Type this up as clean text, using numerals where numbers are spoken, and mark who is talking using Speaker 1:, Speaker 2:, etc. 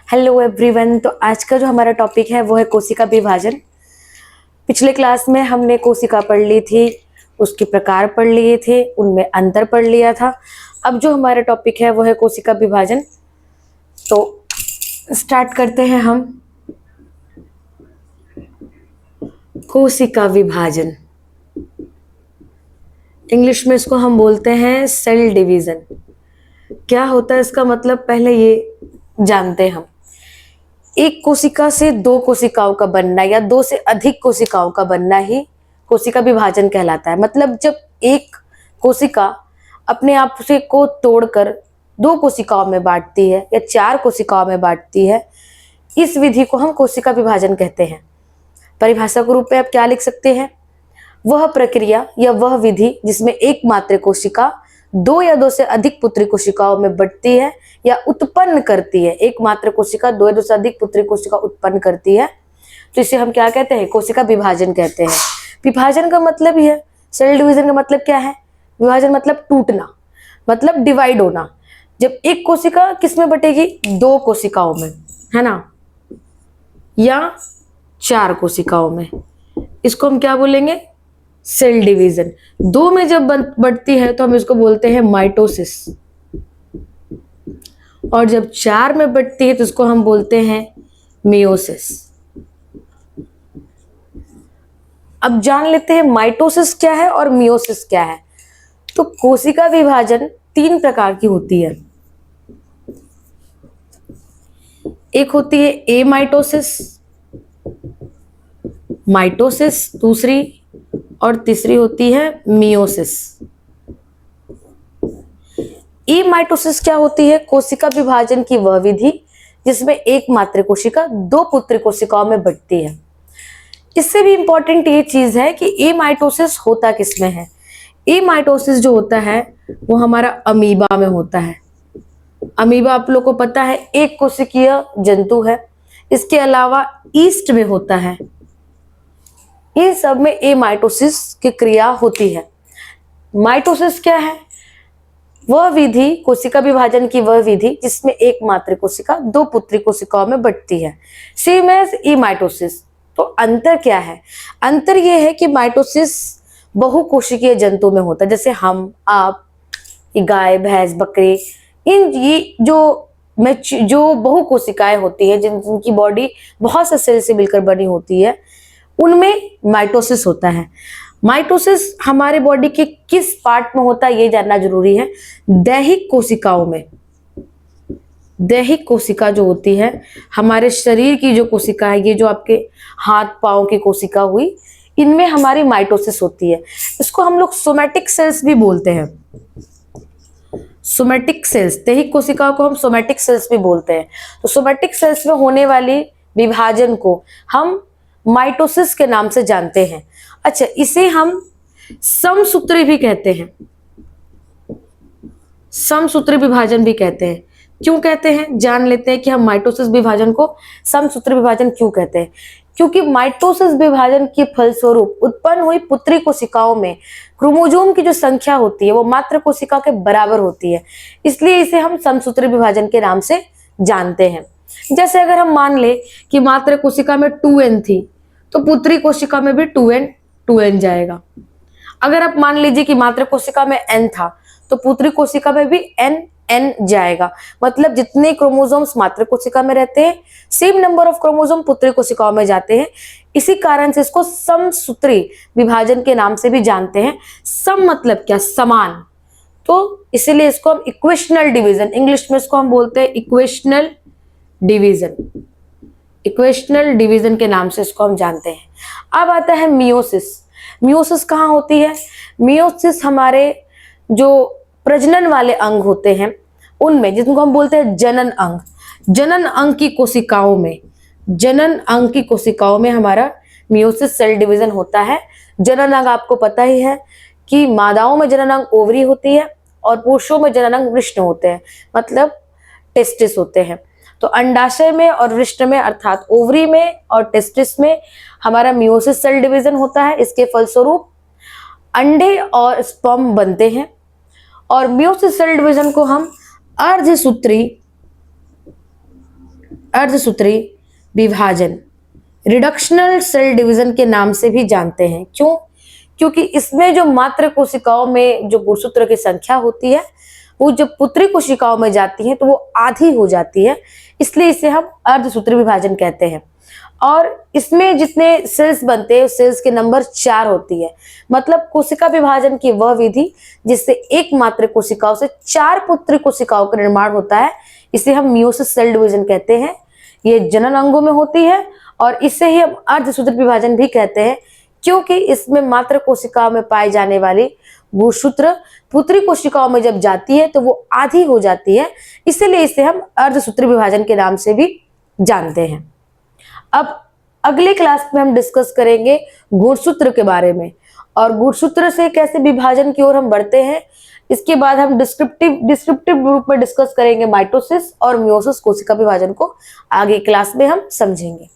Speaker 1: Hello everyone. तो आज का जो हमारा टॉपिक है वो है कोशिका विभाजन। पिछले क्लास में हमने कोशिका पढ़ ली थी, उसके प्रकार पढ़ लिए थे, उनमें अंतर पढ़ लिया था। अब जो हमारा टॉपिक है वो है कोशिका विभाजन। तो स्टार्ट करते हैं हम। कोशिका विभाजन, इंग्लिश में इसको हम बोलते हैं सेल डिवीजन। क्या होता है इसका मतलब पहले ये जानते हैं हम। एक कोशिका से दो कोशिकाओं का बनना या दो से अधिक कोशिकाओं का बनना ही कोशिका विभाजन कहलाता है। मतलब जब एक कोशिका अपने आप से को तोड़कर दो कोशिकाओं में बांटती है या चार कोशिकाओं में बांटती है, इस विधि को हम कोशिका विभाजन कहते हैं। परिभाषा के रूप में आप क्या लिख सकते हैं? वह प्रक्रिया या वह विधि जिसमें एकमात्र कोशिका दो या दो से अधिक पुत्री कोशिकाओं में बढ़ती है या उत्पन्न करती है। एकमात्र कोशिका दो या दो से अधिक पुत्री कोशिका उत्पन्न करती है, तो इसे हम क्या कहते हैं? कोशिका विभाजन कहते हैं। विभाजन का मतलब ही है, सेल डिवीजन का मतलब क्या है? विभाजन मतलब टूटना, मतलब डिवाइड होना। जब एक कोशिका किस में बटेगी? दो कोशिकाओं में, है ना, या चार कोशिकाओं में। इसको हम क्या बोलेंगे? Cell division. दो में जब बढ़ती है तो हम इसको बोलते हैं माइटोसिस, और जब चार में बढ़ती है तो इसको हम बोलते हैं मियोसिस। अब जान लेते हैं माइटोसिस क्या है और मियोसिस क्या है। तो कोशिका विभाजन तीन प्रकार की होती है। एक होती है ए माइटोसिस, माइटोसिस दूसरी, और तीसरी होती है मियोसिस। ई माइटोसिस क्या होती है? कोशिका विभाजन की वह विधि जिसमें एकमात्र कोशिका दो पुत्री कोशिकाओं में बढ़ती है। इससे भी इंपॉर्टेंट ये चीज है कि ए माइटोसिस होता किसमें है? ए माइटोसिस जो होता है वो हमारा अमीबा में होता है। अमीबा आप लोग को पता है एक कोशिकीय जंतु है। इसके अलावा ईस्ट में होता है। इन सब में ए माइटोसिस की क्रिया होती है। माइटोसिस क्या है? वह विधि, कोशिका विभाजन की वह विधि जिसमें एकमात्र कोशिका दो पुत्री कोशिकाओं में बढ़ती है, सेम एज ई माइटोसिस। तो अंतर क्या है? अंतर यह है कि माइटोसिस बहुकोशिकीय जंतु में होता है, जैसे हम, आप, गाय, भैंस, बकरी। ये जो बहुकोशिकाएं होती है, जिनकी बॉडी बहुत से सेल से मिलकर बनी होती है, उनमें माइटोसिस होता है। माइटोसिस हमारे बॉडी के किस पार्ट में होता है ये जानना जरूरी है। दैहिक कोशिकाओं में। दैहिक कोशिका जो होती है, हमारे शरीर की जो कोशिका है, ये जो आपके हाथ पांव की कोशिका हुई, इनमें हमारी माइटोसिस होती है। इसको हम लोग सोमैटिक सेल्स भी बोलते हैं। सोमैटिक सेल्स, दैहिक कोशिकाओं को हम सोमैटिक सेल्स भी बोलते हैं। तो सोमैटिक सेल्स में होने वाली विभाजन को हम माइटोसिस के नाम से जानते हैं। अच्छा, इसे हम समसूत्री भी कहते हैं। समसूत्री विभाजन भी कहते हैं। क्यों कहते हैं? जान लेते हैं कि हम माइटोसिस विभाजन को समसूत्री विभाजन क्यों कहते हैं। क्योंकि माइटोसिस विभाजन के फलस्वरूप उत्पन्न हुई पुत्री कोशिकाओं में क्रोमोसोम की जो संख्या होती है वो मात्र कोशिका के बराबर होती है, इसलिए इसे हम समसूत्री विभाजन के नाम से जानते हैं। जैसे अगर हम मान ले कि मात्र कोशिका में 2n थी, तो पुत्री कोशिका में भी 2n जाएगा। अगर आप मान लीजिए कि मात्र कोशिका में n था, तो पुत्री कोशिका में भी n जाएगा। मतलब जितने क्रोमोसोम्स मात्र कोशिका में रहते हैं, सेम नंबर ऑफ क्रोमोसोम पुत्री कोशिकाओं में जाते हैं। इसी कारण से इसको समसूत्री विभाजन के नाम से भी जानते हैं। सम मतलब क्या? समान। तो इसीलिए इसको हम इक्वेशनल डिवीजन, इंग्लिश में इसको हम बोलते हैं इक्वेशनल डिवीजन। इक्वेशनल डिवीजन के नाम से इसको हम जानते हैं। अब आता है मियोसिस। मियोसिस कहाँ होती है? मियोसिस हमारे जो प्रजनन वाले अंग होते हैं उनमें, जिनको हम बोलते हैं जनन अंग, जनन अंग की कोशिकाओं में, जनन अंग की कोशिकाओं में हमारा मियोसिस सेल डिवीजन होता है। जनन अंग आपको पता ही है कि मादाओं में जनन अंग ओवरी होती है और पुरुषों में जनन अंग वृषण होते हैं, मतलब टेस्टिस होते हैं। तो अंडाशय में और वृषण में, अर्थात ओवरी में और टेस्टिस में हमारा मियोसिस सेल डिवीजन होता है। इसके फलस्वरूप अंडे और स्पर्म बनते हैं, और मियोसिस सेल डिवीजन को हम अर्धसूत्री अर्धसूत्री विभाजन रिडक्शनल सेल डिवीजन के नाम से भी जानते हैं। क्यों? क्योंकि इसमें जो मात्र कोशिकाओं में जो गुणसूत्र की संख्या होती है वो जब पुत्री कोशिकाओं में जाती है तो वो आधी हो जाती है, इसलिए इसे हम अर्धसूत्री विभाजन कहते हैं। और इसमें जितने सेल्स बनते हैं सेल्स के नंबर 4 होती है। मतलब कोशिका विभाजन की वह विधि जिससे एक मात्र कोशिकाओं से 4 पुत्री कोशिकाओं का निर्माण होता है, इसे हम मियोसिस सेल डिवीजन कहते हैं। ये जनन अंगों में होती है और इसे ही हम अर्धसूत्री विभाजन भी कहते हैं, क्योंकि इसमें मात्र कोशिकाओं में पाई जाने वाली गुणसूत्र पुत्री कोशिकाओं में जब जाती है तो वो आधी हो जाती है, इसीलिए इसे हम अर्धसूत्री विभाजन के नाम से भी जानते हैं। अब अगले क्लास में हम डिस्कस करेंगे गुणसूत्र के बारे में और गुणसूत्र से कैसे विभाजन की ओर हम बढ़ते हैं। इसके बाद हम डिस्क्रिप्टिव रूप में डिस्कस करेंगे माइटोसिस और मियोसिस कोशिका विभाजन को। आगे क्लास में हम समझेंगे।